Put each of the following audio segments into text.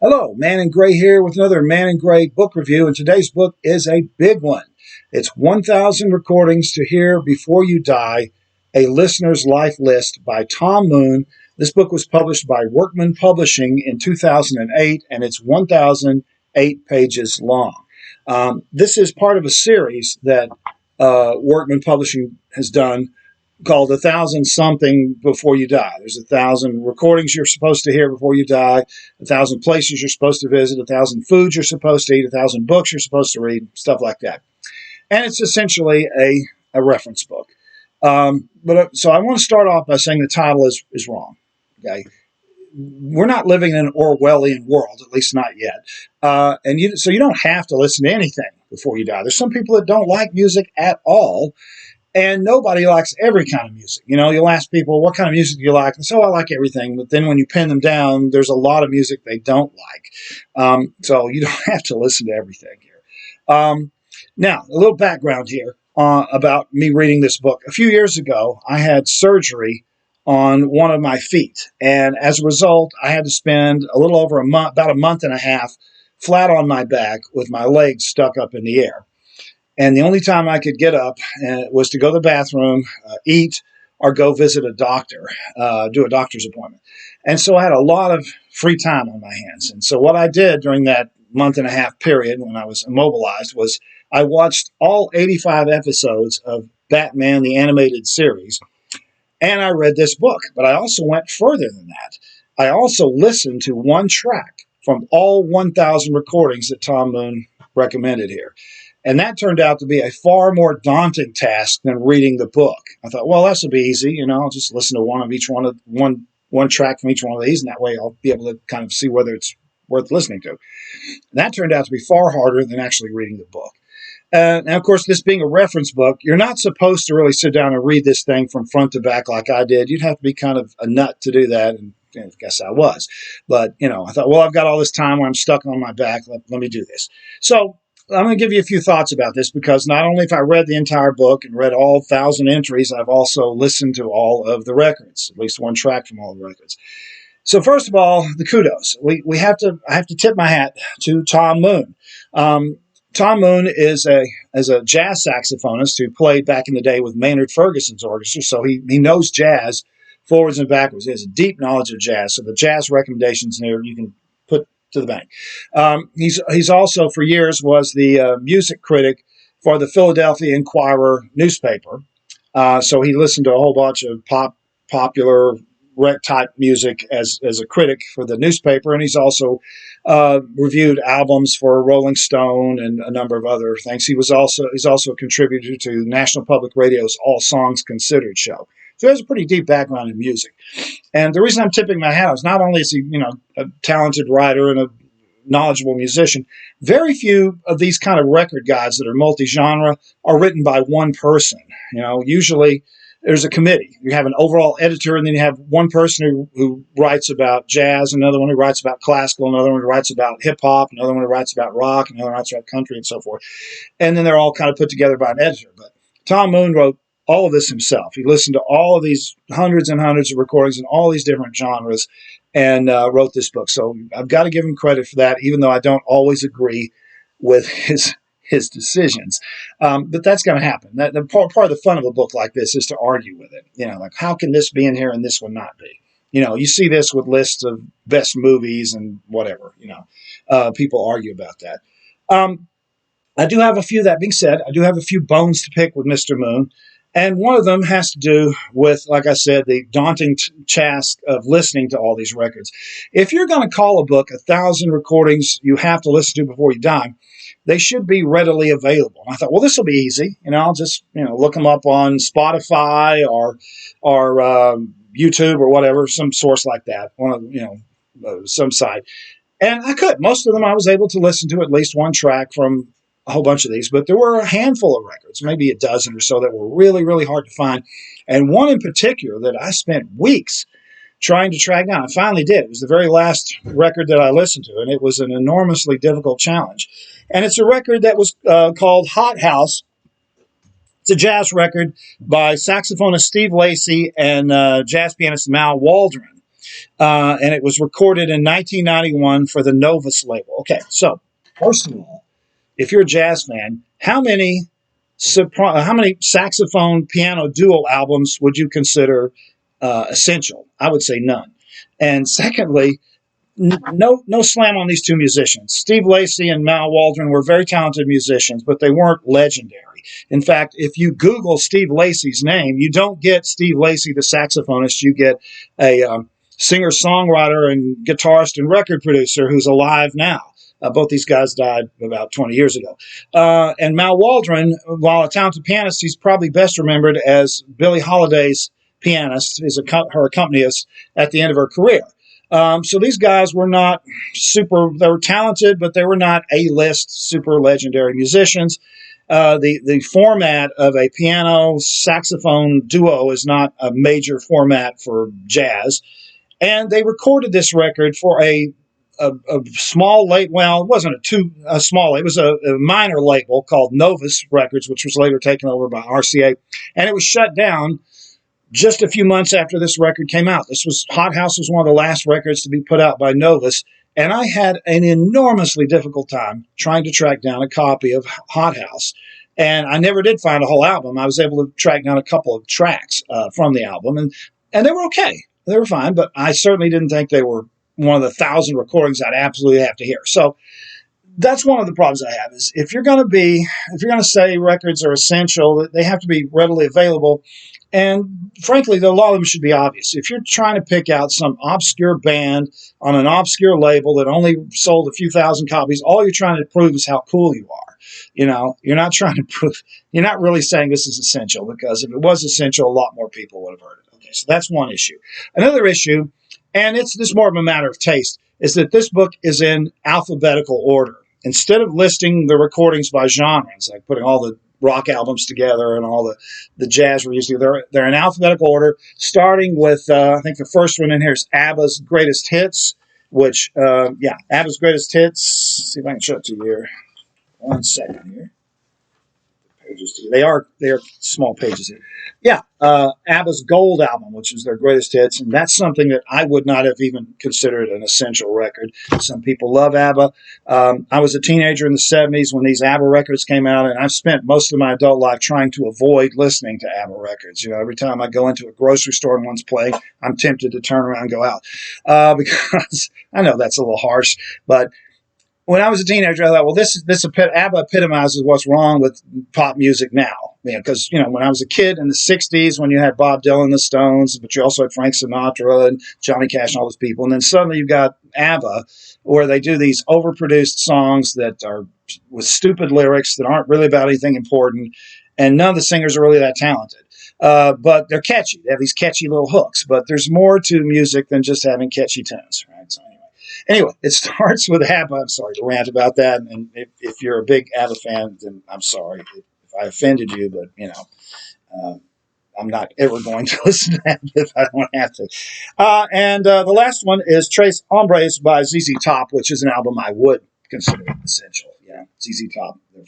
Hello, Man in Gray here with another Man in Gray book review, and today's book is a big one. It's 1,000 Recordings to Hear Before You Die, A Listener's Life List by Tom Moon. This book was published by Workman Publishing in 2008, and it's 1,008 pages long. This is part of a series that Workman Publishing has done called 1,000 something before you die. There's 1,000 recordings you're supposed to hear before you die, 1,000 places you're supposed to visit, 1,000 foods you're supposed to eat, 1,000 books you're supposed to read, stuff like that. And it's essentially a reference book. So I want to start off by saying the title is wrong. Okay, we're not living in an Orwellian world, at least not yet. So you don't have to listen to anything before you die. There's some people that don't like music at all. And nobody likes every kind of music. You know, you'll ask people, what kind of music do you like? And so I like everything. But then when you pin them down, there's a lot of music they don't like. So you don't have to listen to everything here. Now, a little background here about me reading this book. A few years ago, I had surgery on one of my feet. And as a result, I had to spend a little over a month, about a month and a half, flat on my back with my legs stuck up in the air. And the only time I could get up was to go to the bathroom, eat, or go visit a doctor, do a doctor's appointment. And so I had a lot of free time on my hands. And so what I did during that month and a half period when I was immobilized was I watched all 85 episodes of Batman, the animated series, and I read this book. But I also went further than that. I also listened to one track from all 1,000 recordings that Tom Moon recommended here. And that turned out to be a far more daunting task than reading the book. I thought, well, this will be easy. You know, I'll just listen to one track from each one of these, and that way I'll be able to kind of see whether it's worth listening to. And that turned out to be far harder than actually reading the book. Now, of course, this being a reference book, you're not supposed to really sit down and read this thing from front to back like I did. You'd have to be kind of a nut to do that, and I guess I was. But, you know, I thought, well, I've got all this time where I'm stuck on my back. Let me do this. So I'm going to give you a few thoughts about this because not only have I read the entire book and read all 1,000 entries, I've also listened to all of the records, at least one track from all the records. So first of all, the kudos. I have to tip my hat to Tom Moon. Tom Moon is a jazz saxophonist who played back in the day with Maynard Ferguson's orchestra, so he knows jazz forwards and backwards. He has a deep knowledge of jazz. So the jazz recommendations there you can put to the bank. He's also for years was the music critic for the Philadelphia Inquirer newspaper. So he listened to a whole bunch of popular rec type music as a critic for the newspaper, and he's also reviewed albums for Rolling Stone and a number of other things. He's also a contributor to National Public Radio's All Songs Considered show. So he has a pretty deep background in music. And the reason I'm tipping my hat is not only is he, a talented writer and a knowledgeable musician, very few of these kind of record guides that are multi-genre are written by one person. Usually there's a committee. You have an overall editor, and then you have one person who writes about jazz, another one who writes about classical, another one who writes about hip-hop, another one who writes about rock, another one who writes about country, and so forth. And then they're all kind of put together by an editor. But Tom Moon wrote all of this himself. He listened to all of these hundreds and hundreds of recordings in all these different genres and wrote this book. So I've got to give him credit for that, even though I don't always agree with his decisions. But that's going to happen. The part of the fun of a book like this is to argue with it. Like, how can this be in here and this one not be? You see this with lists of best movies and whatever. People argue about that. I do have a few, that being said, I do have a few bones to pick with Mr. Moon. And one of them has to do with, like I said, the daunting task of listening to all these records. If you're going to call a book 1,000 recordings you have to listen to before you die, they should be readily available. And I thought, well, this will be easy. I'll just, look them up on Spotify or YouTube or whatever, some source like that, some site. And I could. Most of them I was able to listen to at least one track from a whole bunch of these, but there were a handful of records, maybe a dozen or so, that were really, really hard to find. And one in particular that I spent weeks trying to track down. I finally did. It was the very last record that I listened to, and it was an enormously difficult challenge. And it's a record that was called Hot House. It's a jazz record by saxophonist Steve Lacy and jazz pianist Mal Waldron. and it was recorded in 1991 for the Novus label. Okay, so first of all, if you're a jazz fan, how many saxophone piano duo albums would you consider essential? I would say none. And secondly, no slam on these two musicians. Steve Lacy and Mal Waldron were very talented musicians, but they weren't legendary. In fact, if you Google Steve Lacy's name, you don't get Steve Lacy, the saxophonist. You get a singer-songwriter and guitarist and record producer who's alive now. Both these guys died about 20 years ago. And Mal Waldron, while a talented pianist, he's probably best remembered as Billie Holiday's pianist, her accompanist at the end of her career. So these guys were not they were talented, but they were not A-list super legendary musicians. The format of a piano saxophone duo is not a major format for jazz. And they recorded this record for a small label. Well, it wasn't a small. It was a minor label called Novus Records, which was later taken over by RCA, and it was shut down just a few months after this record came out. Hot House was one of the last records to be put out by Novus, and I had an enormously difficult time trying to track down a copy of Hot House. And I never did find a whole album. I was able to track down a couple of tracks from the album, and they were okay. They were fine, but I certainly didn't think they were one of the 1,000 recordings I'd absolutely have to hear. So that's one of the problems I have is if you're going to say records are essential, they have to be readily available. And frankly, a lot of them should be obvious. If you're trying to pick out some obscure band on an obscure label that only sold a few thousand copies, all you're trying to prove is how cool you are. You're not trying to prove, you're not really saying this is essential, because if it was essential, a lot more people would have heard it. Okay, so that's one issue. Another issue, and it's just more of a matter of taste, is that this book is in alphabetical order. Instead of listing the recordings by genres, like putting all the rock albums together and all the jazz reviews together, they're in alphabetical order, starting with, I think the first one in here is ABBA's Greatest Hits, which, ABBA's Greatest Hits. See if I can show it to you here. 1 second here. Pages to you. They are small pages here. Yeah, ABBA's Gold album, which is their greatest hits, and that's something that I would not have even considered an essential record. Some people love ABBA. I was a teenager in the 70s when these ABBA records came out, and I've spent most of my adult life trying to avoid listening to ABBA records. Every time I go into a grocery store and one's playing, I'm tempted to turn around and go out, because I know that's a little harsh, but when I was a teenager, I thought, well, this ABBA epitomizes what's wrong with pop music now. Because, when I was a kid in the 60s, when you had Bob Dylan, the Stones, but you also had Frank Sinatra and Johnny Cash and all those people. And then suddenly you've got ABBA, where they do these overproduced songs that are with stupid lyrics that aren't really about anything important. And none of the singers are really that talented. But they're catchy. They have these catchy little hooks. But there's more to music than just having catchy tunes, right? So anyway, it starts with ABBA. I'm sorry to rant about that. And if you're a big ABBA fan, then I'm sorry if I offended you. But, I'm not ever going to listen to ABBA if I don't have to. And the last one is Tres Hombres by ZZ Top, which is an album I would consider essential. Yeah, ZZ Top, they're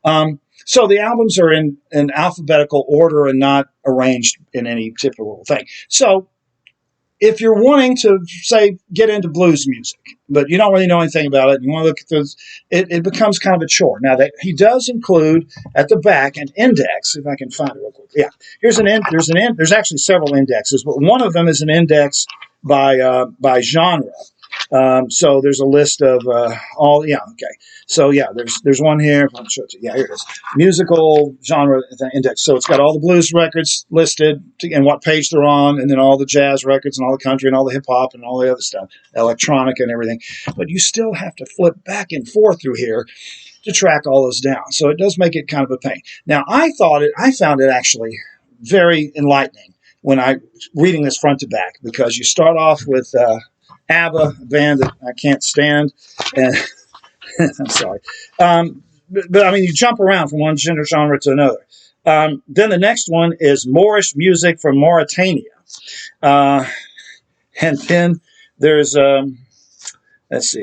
fine. So the albums are in alphabetical order and not arranged in any typical thing. So if you're wanting to, say, get into blues music, but you don't really know anything about it, and you want to look at this, it becomes kind of a chore. Now, he does include at the back an index, if I can find it real quick. Yeah, there's actually several indexes, but one of them is an index by genre. So there's a list of all. Yeah, okay. So yeah, there's one here. I'll show it to you. Yeah, here it is. Musical genre index. So it's got all the blues records listed and what page they're on, and then all the jazz records and all the country and all the hip hop and all the other stuff, electronic and everything. But you still have to flip back and forth through here to track all those down. So it does make it kind of a pain. Now I found it actually very enlightening when reading this front to back, because you start off with ABBA, a band that I can't stand, and I'm sorry. But I mean, you jump around from one genre to another. Then the next one is Moorish music from Mauritania. And then there's, there's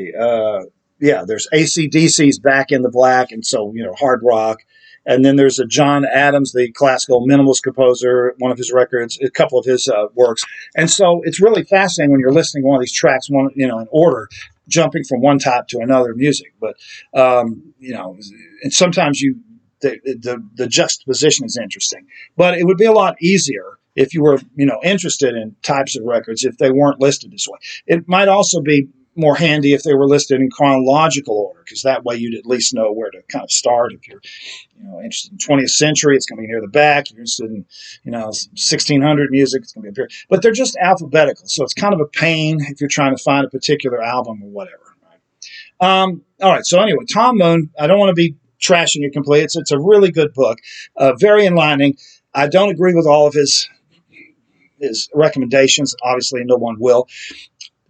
AC/DC's Back in the Black, and so, hard rock. And then there's a John Adams, the classical minimalist composer, one of his records, a couple of his works. And so it's really fascinating when you're listening to one of these tracks, in order, jumping from one type to another music. But and sometimes the juxtaposition is interesting. But it would be a lot easier if you were interested in types of records if they weren't listed this way. It might also be more handy if they were listed in chronological order, because that way you'd at least know where to kind of start. If you're interested in 20th century, it's going to be near the back. If you're interested in 1600 music, it's going to be up here. But they're just alphabetical, so it's kind of a pain if you're trying to find a particular album or whatever. Right? All right, so anyway, Tom Moon, I don't want to be trashing it completely. It's a really good book, very enlightening. I don't agree with all of his recommendations. Obviously, no one will.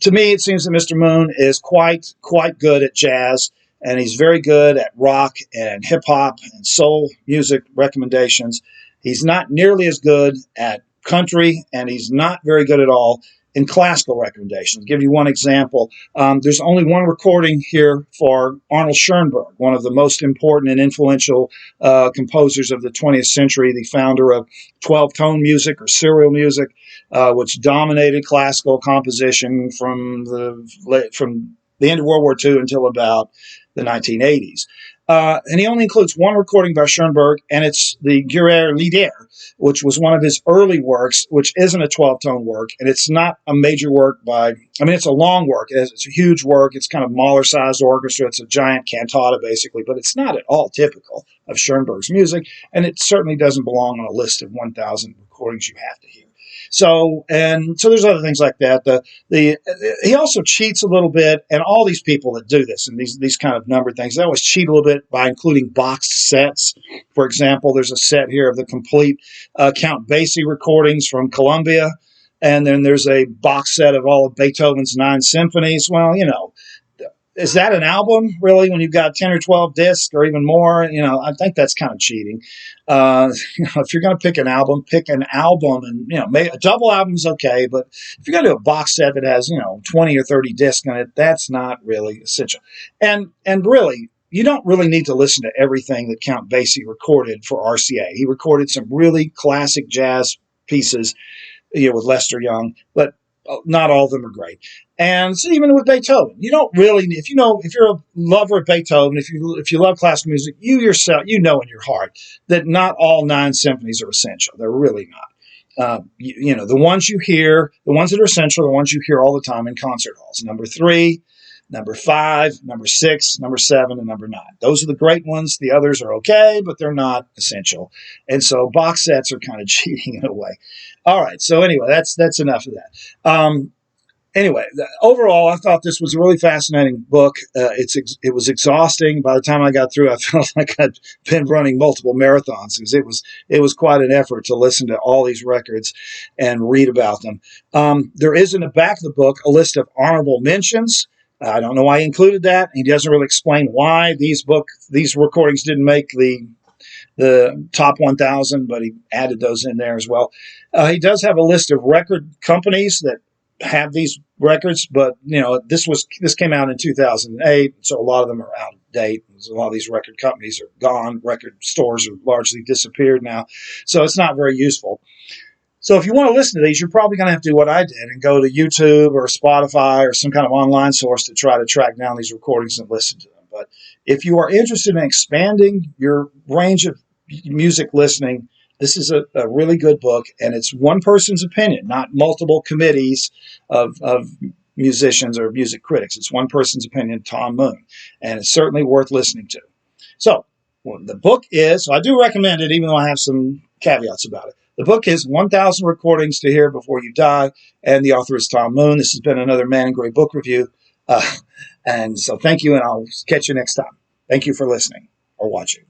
To me, it seems that Mr. Moon is quite good at jazz, and he's very good at rock and hip-hop and soul music recommendations. He's not nearly as good at country, and he's not very good at all in classical recommendations. I'll give you one example. There's only one recording here for Arnold Schoenberg, one of the most important and influential composers of the 20th century, the founder of 12-tone music or serial music, which dominated classical composition from the end of World War II until about the 1980s. And he only includes one recording by Schoenberg, and it's the Guerrier Lieder, which was one of his early works, which isn't a 12-tone work, and it's not a major work it's a long work. It's a huge work. It's kind of Mahler-sized orchestra. It's a giant cantata, basically, but it's not at all typical of Schoenberg's music, and it certainly doesn't belong on a list of 1,000 recordings you have to hear. So there's other things like that. He also cheats a little bit, and all these people that do this and these kind of numbered things, they always cheat a little bit by including boxed sets. For example, there's a set here of the complete Count Basie recordings from Columbia, and then there's a box set of all of Beethoven's 9 symphonies. Well, is that an album, really, when you've got 10 or 12 discs or even more? I think that's kind of cheating. If you're going to pick an album, and, a double album's okay, but if you're going to do a box set that has, 20 or 30 discs in it, that's not really essential. And really, you don't really need to listen to everything that Count Basie recorded for RCA. He recorded some really classic jazz pieces, with Lester Young, but not all of them are great. And so even with Beethoven, you don't really, if you're a lover of Beethoven, if you love classical music, you yourself, in your heart that not all 9 symphonies are essential. They're really not. The ones you hear, the ones that are essential, are the ones you hear all the time in concert halls. Number 3, number 5, number 6, number 7, and number 9. Those are the great ones. The others are okay, but they're not essential. And so box sets are kind of cheating in a way. All right. So anyway, that's enough of that. Overall, I thought this was a really fascinating book. It was exhausting. By the time I got through, I felt like I'd been running multiple marathons, because it was quite an effort to listen to all these records and read about them. There is in the back of the book a list of honorable mentions. I don't know why he included that. He doesn't really explain why these recordings didn't make the top 1,000, but he added those in there as well. He does have a list of record companies that have these records, but this came out in 2008, so a lot of them are out of date. A lot of these record companies are gone. Record stores are largely disappeared now, so it's not very useful. So if you want to listen to these, you're probably going to have to do what I did and go to YouTube or Spotify or some kind of online source to try to track down these recordings and listen to them. But if you are interested in expanding your range of music listening, this is a really good book, and it's one person's opinion, not multiple committees of musicians or music critics. It's one person's opinion, Tom Moon, and it's certainly worth listening to. So the book is, so I do recommend it, even though I have some caveats about it. The book is 1,000 Recordings to Hear Before You Die, and the author is Tom Moon. This has been another Man in Gray book review. And so thank you, and I'll catch you next time. Thank you for listening or watching.